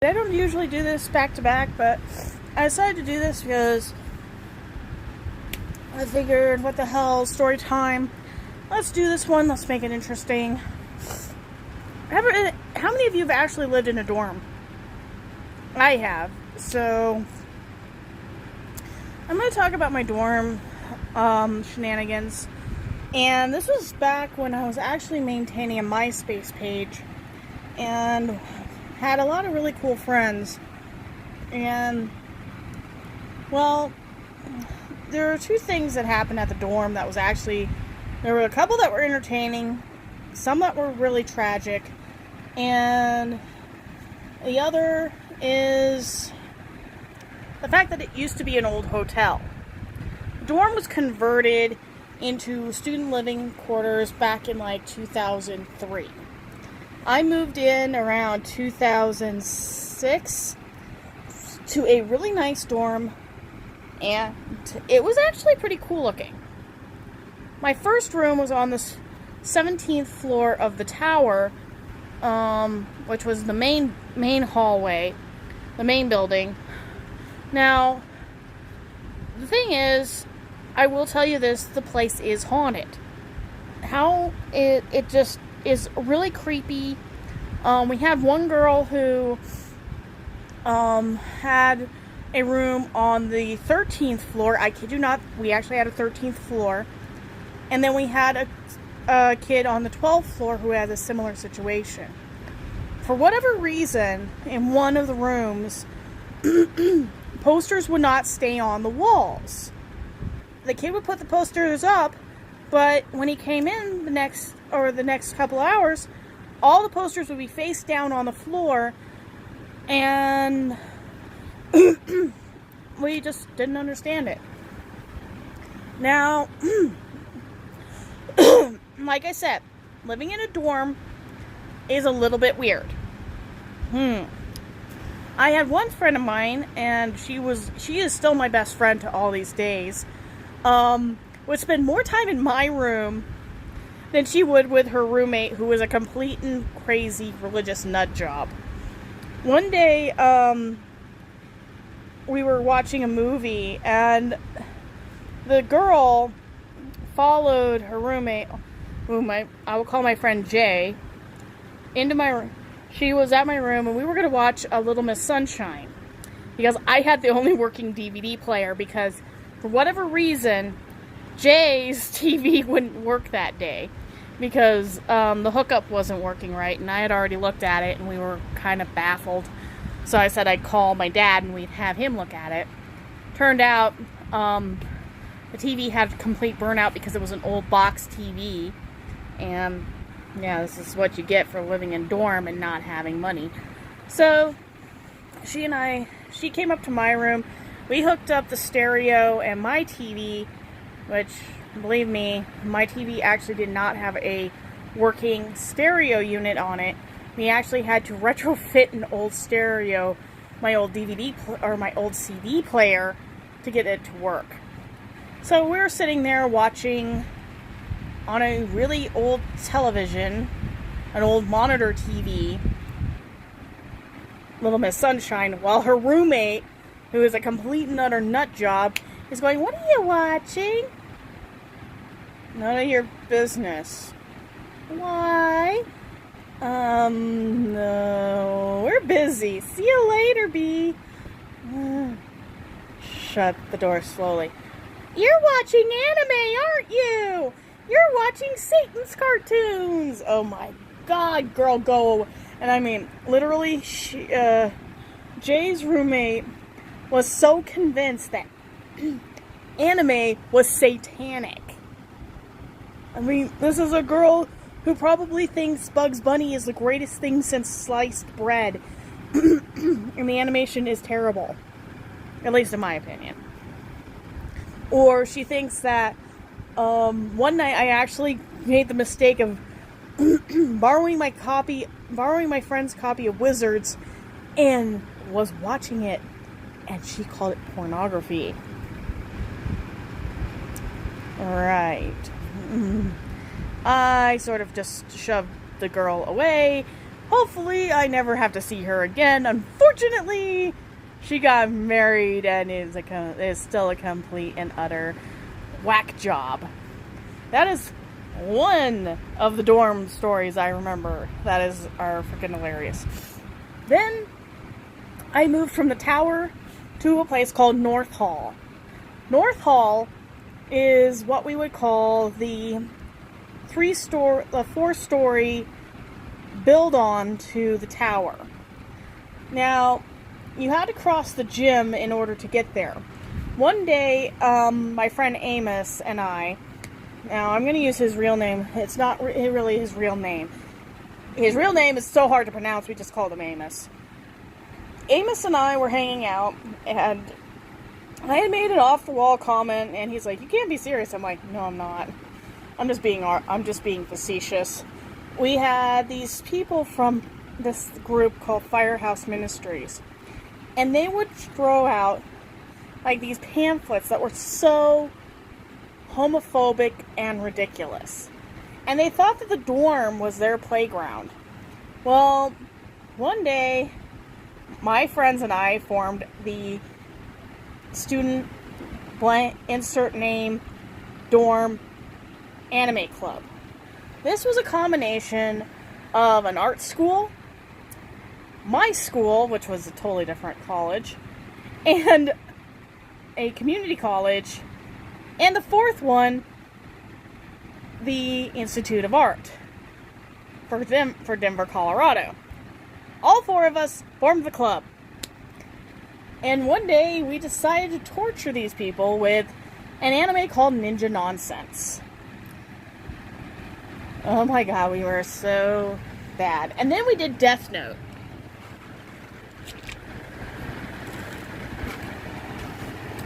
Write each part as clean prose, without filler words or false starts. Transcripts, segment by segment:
I don't usually do this back to back, but I decided to do this because I figured, what the hell, story time. Let's do this one. Let's make it interesting. How many of you have actually lived in a dorm? I have. So I'm going to talk about my dorm shenanigans. And this was back when I was actually maintaining a MySpace page and had a lot of really cool friends. And, well, there were two things that happened at the dorm that was actually, there were a couple that were entertaining, some that were really tragic, and the other is the fact that it used to be an old hotel. The dorm was converted into student living quarters back in like 2003. I moved in around 2006 to a really nice dorm, and it was actually pretty cool looking. My first room was on the 17th floor of the tower, which was the main hallway, the main building. Now, the thing is, I will tell you this, the place is haunted. How it just is really creepy. We had one girl who had a room on the 13th floor. I kid you not, we actually had a 13th floor. And then we had a kid on the 12th floor who had a similar situation. For whatever reason, in one of the rooms, posters would not stay on the walls. The kid would put the posters up, but when he came in the next couple hours, all the posters would be face down on the floor, and we just didn't understand it. Now, like I said, living in a dorm is a little bit weird. I had one friend of mine, and she is still my best friend to all these days, would spend more time in my room than she would with her roommate, who was a complete and crazy religious nut job. One day, we were watching a movie, and the girl followed her roommate, I will call my friend Jay, into my room. She was at my room, and we were going to watch A Little Miss Sunshine, because I had the only working DVD player, because for whatever reason, Jay's TV wouldn't work that day, because the hookup wasn't working right, and I had already looked at it, and we were kind of baffled. So I said I'd call my dad, and we'd have him look at it. Turned out, the TV had complete burnout because it was an old box TV, and yeah, this is what you get for living in dorm and not having money. So she came up to my room. We hooked up the stereo and my TV, which, believe me, my TV actually did not have a working stereo unit on it. We actually had to retrofit an old stereo, my old my old CD player, to get it to work. So we were sitting there watching on a really old television, an old monitor TV, Little Miss Sunshine, while her roommate, who is a complete and utter nut job, is going, "What are you watching?" "None of your business." "Why?" No, we're busy. See you later, B." Shut the door slowly. "You're watching anime, aren't you? You're watching Satan's cartoons." Oh my God, girl, go. And I mean, literally, Jay's roommate was so convinced that anime was satanic. I mean, this is a girl who probably thinks Bugs Bunny is the greatest thing since sliced bread. And the animation is terrible. At least in my opinion. Or she thinks that, one night I actually made the mistake of borrowing my friend's copy of Wizards and was watching it, and she called it pornography. Right. I sort of just shoved the girl away. hopefully I never have to see her again. Unfortunately, she got married and is still a complete and utter whack job. That is one of the dorm stories I remember that are freaking hilarious. Then I moved from the tower to a place called North Hall. North Hall is what we would call the 4-story build on to the tower. Now, you had to cross the gym in order to get there. One day, my friend Amos and I, now I'm going to use his real name. It's not really his real name. His real name is so hard to pronounce, we just called him Amos. Amos and I were hanging out, and I had made an off-the-wall comment, and he's like, "You can't be serious." I'm like, "No, I'm not. I'm just being facetious." We had these people from this group called Firehouse Ministries, and they would throw out like these pamphlets that were so homophobic and ridiculous. And they thought that the dorm was their playground. Well, one day, my friends and I formed the student blank insert name dorm anime club. This was a combination of an art school, my school, which was a totally different college, and a community college, and the fourth one, the Institute of Art for Denver, Colorado. All four of us formed the club. And one day we decided to torture these people with an anime called Ninja Nonsense. Oh my god, we were so bad. And then we did Death Note.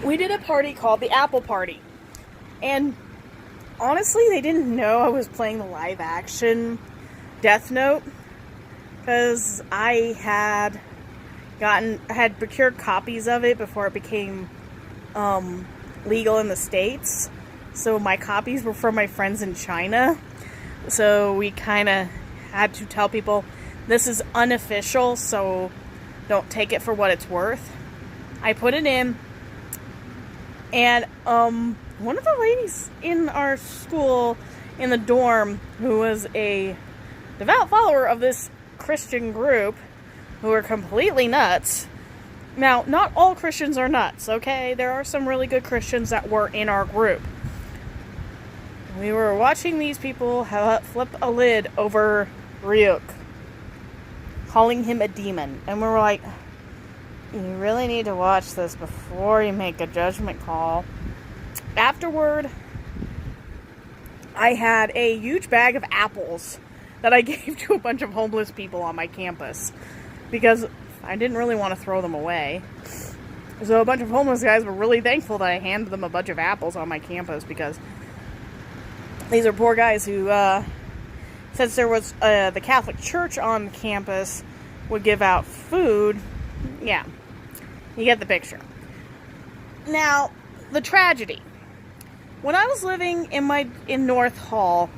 We did a party called the Apple Party. And honestly, they didn't know I was playing the live action Death Note, because I had procured copies of it before it became legal in the States. So my copies were from my friends in China. So we kind of had to tell people, this is unofficial, so don't take it for what it's worth. I put it in, and one of the ladies in our school, in the dorm, who was a devout follower of this Christian group, who are completely nuts. Now, not all Christians are nuts, okay? There are some really good Christians that were in our group. We were watching these people flip a lid over Ryuk, calling him a demon. And we were like, you really need to watch this before you make a judgment call. Afterward, I had a huge bag of apples that I gave to a bunch of homeless people on my campus, because I didn't really want to throw them away. So a bunch of homeless guys were really thankful that I handed them a bunch of apples on my campus, because these are poor guys who, since there was the Catholic Church on campus, would give out food. Yeah, you get the picture. Now, the tragedy. When I was living in North Hall,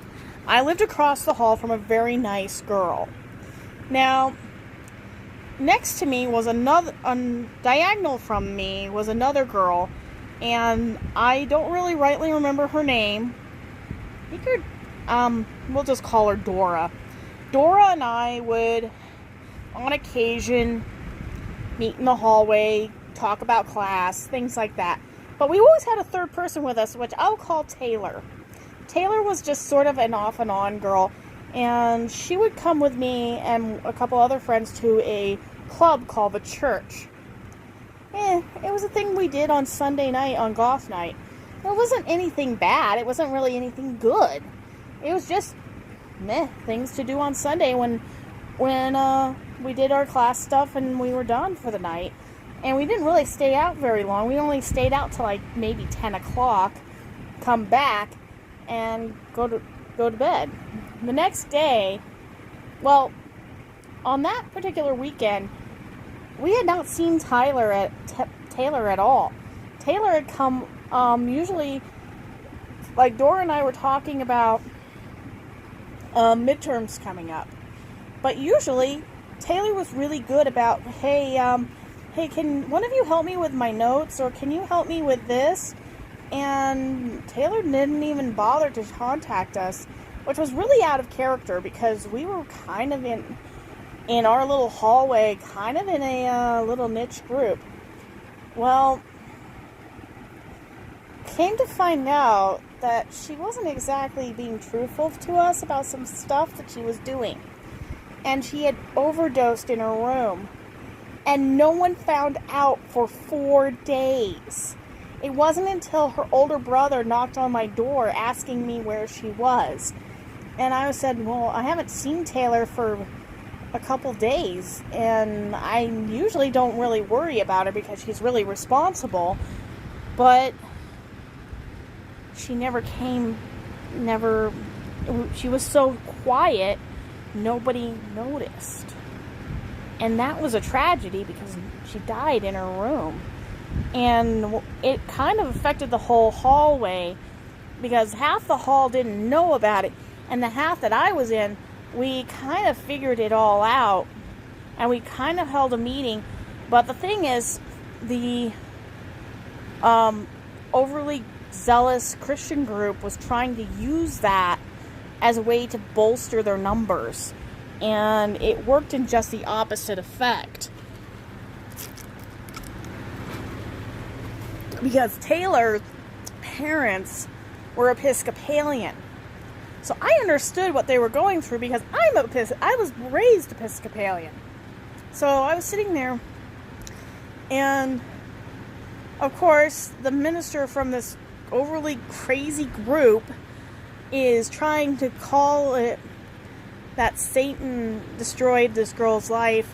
I lived across the hall from a very nice girl. Now, next to me was diagonal from me was another girl, and I don't really rightly remember her name. I think we'll just call her Dora. Dora and I would, on occasion, meet in the hallway, talk about class, things like that. But we always had a third person with us, which I'll call Taylor. Taylor was just sort of an off and on girl, and she would come with me and a couple other friends to a club called The Church. It was a thing we did on Sunday night, on goth night. It wasn't anything bad. It wasn't really anything good. It was just things to do on Sunday when we did our class stuff and we were done for the night. And we didn't really stay out very long. We only stayed out till like maybe 10 o'clock, come back, and go to bed. The next day, well, on that particular weekend, we had not seen Taylor at all. Taylor had come, usually, like Dora and I were talking about midterms coming up. But usually, Taylor was really good about, hey, can one of you help me with my notes? Or can you help me with this? And Taylor didn't even bother to contact us, which was really out of character because we were kind of in our little hallway, kind of in a little niche group. Well, came to find out that she wasn't exactly being truthful to us about some stuff that she was doing. And she had overdosed in her room. And no one found out for 4 days. It wasn't until her older brother knocked on my door asking me where she was. And I said, well, I haven't seen Taylor for a couple days. And I usually don't really worry about her because she's really responsible. But she never came, she was so quiet, nobody noticed. And that was a tragedy because she died in her room. And it kind of affected the whole hallway because half the hall didn't know about it. And the half that I was in, we kind of figured it all out. And we kind of held a meeting. But the thing is, the overly zealous Christian group was trying to use that as a way to bolster their numbers. And it worked in just the opposite effect. Because Taylor's parents were Episcopalian. So I understood what they were going through because I was raised Episcopalian. So I was sitting there, and of course the minister from this overly crazy group is trying to call it that Satan destroyed this girl's life,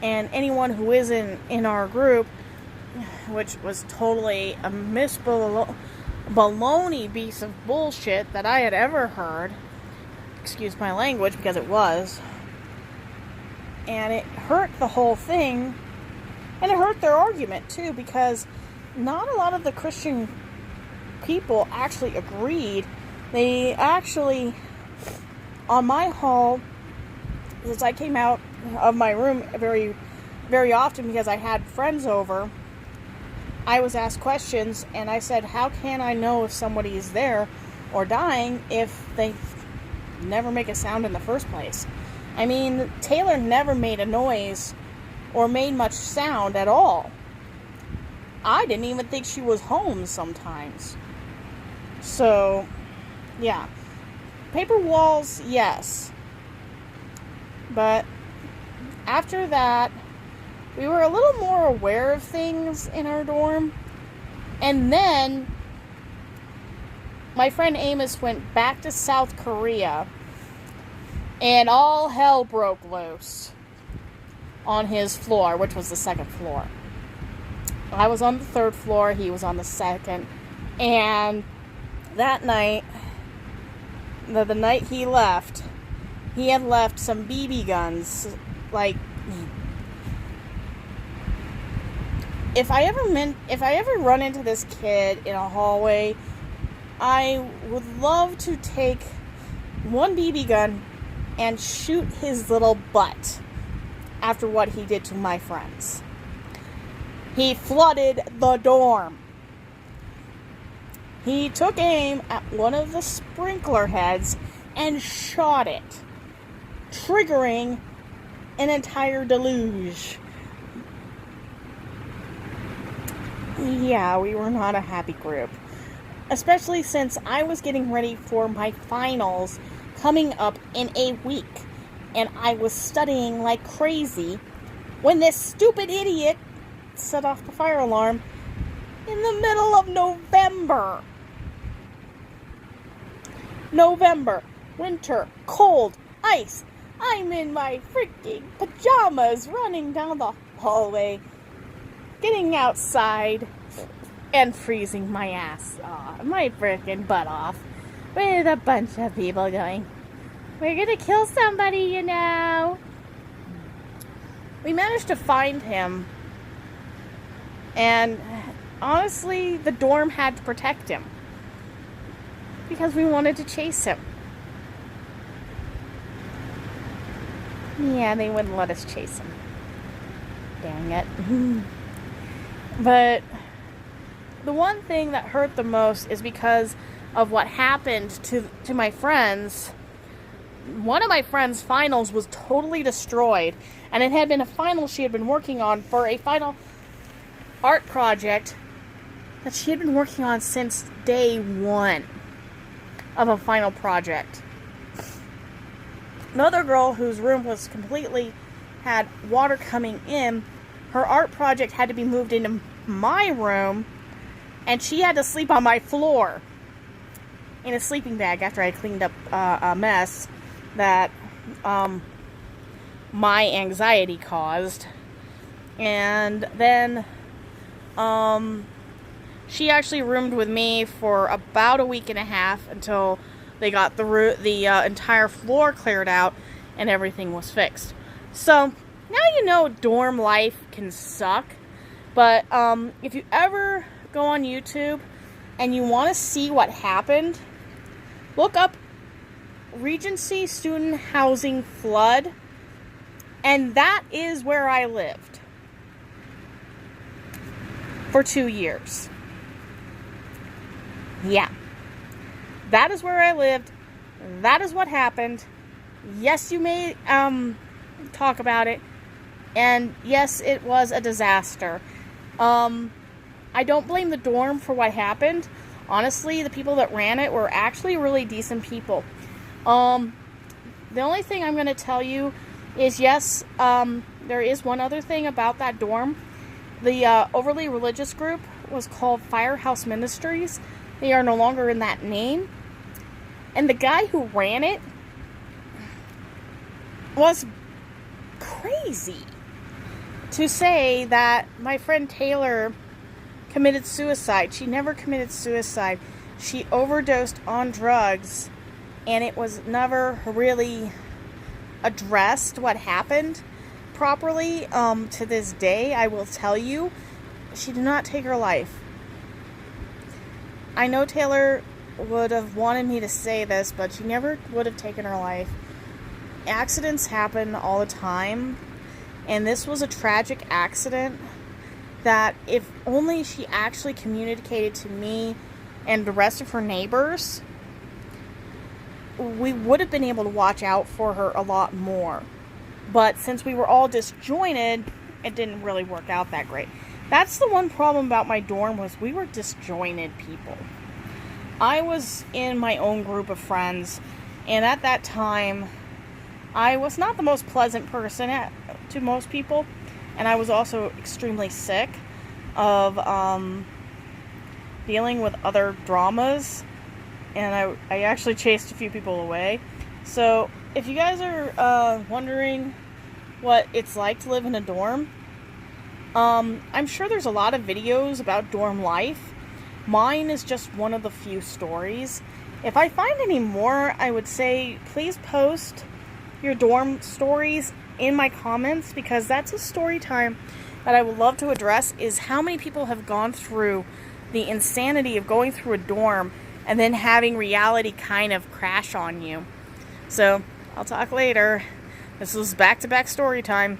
and anyone who isn't in our group, which was totally a baloney piece of bullshit that I had ever heard. Excuse my language, because it was. And it hurt the whole thing, and it hurt their argument too, because not a lot of the Christian people actually agreed. They actually, on my hall, as I came out of my room very, very often because I had friends over, I was asked questions, and I said, how can I know if somebody is there or dying if they never make a sound in the first place? I mean, Taylor never made a noise or made much sound at all. I didn't even think she was home sometimes. So, yeah. Paper walls, yes. But after that, we were a little more aware of things in our dorm. And then my friend Amos went back to South Korea, and all hell broke loose on his floor, which was the second floor. I was on the third floor, he was on the second. And that night, the night he left, he had left some BB guns. Like, if I ever run into this kid in a hallway, I would love to take one BB gun and shoot his little butt after what he did to my friends. He flooded the dorm. He took aim at one of the sprinkler heads and shot it, triggering an entire deluge. Yeah, we were not a happy group. Especially since I was getting ready for my finals coming up in a week. And I was studying like crazy when this stupid idiot set off the fire alarm in the middle of November. November, winter, cold, ice. I'm in my freaking pajamas running down the hallway, getting outside and freezing my ass off, my freaking butt off, with a bunch of people going, we're gonna kill somebody, you know. We managed to find him, and honestly, the dorm had to protect him because we wanted to chase him. Yeah, they wouldn't let us chase them. Dang it. But the one thing that hurt the most is because of what happened to my friends. One of my friend's finals was totally destroyed, and it had been a final she had been working on for a final art project that she had been working on since day one of a final project. Another girl whose room was completely had water coming in, her art project had to be moved into my room, and she had to sleep on my floor in a sleeping bag after I cleaned up a mess that my anxiety caused. And then she actually roomed with me for about a week and a half until they got the entire floor cleared out and everything was fixed. So now you know dorm life can suck. But if you ever go on YouTube and you want to see what happened, look up Regency Student Housing Flood, and that is where I lived for 2 years. Yeah, that is where I lived. That is what happened. Yes, you may talk about it, and yes, it was a disaster. I don't blame the dorm for what happened. Honestly, the people that ran it were actually really decent people. The only thing I'm going to tell you is, yes, there is one other thing about that dorm. The overly religious group was called Firehouse Ministries. They are no longer in that name. And the guy who ran it was crazy to say that my friend Taylor committed suicide. She never committed suicide. She overdosed on drugs, and it was never really addressed what happened properly. To this day, I will tell you, she did not take her life. I know Taylor would have wanted me to say this, but she never would have taken her life. Accidents happen all the time, and this was a tragic accident that if only she actually communicated to me and the rest of her neighbors, we would have been able to watch out for her a lot more. But since we were all disjointed, it didn't really work out that great. That's the one problem about my dorm, was we were disjointed people. I was in my own group of friends, and at that time, I was not the most pleasant person to most people, and I was also extremely sick of dealing with other dramas, and I actually chased a few people away. So if you guys are wondering what it's like to live in a dorm, I'm sure there's a lot of videos about dorm life. Mine is just one of the few stories. If I find any more, I would say please post your dorm stories in my comments, because that's a story time that I would love to address, is how many people have gone through the insanity of going through a dorm and then having reality kind of crash on you. So I'll talk later. This was back-to-back story time.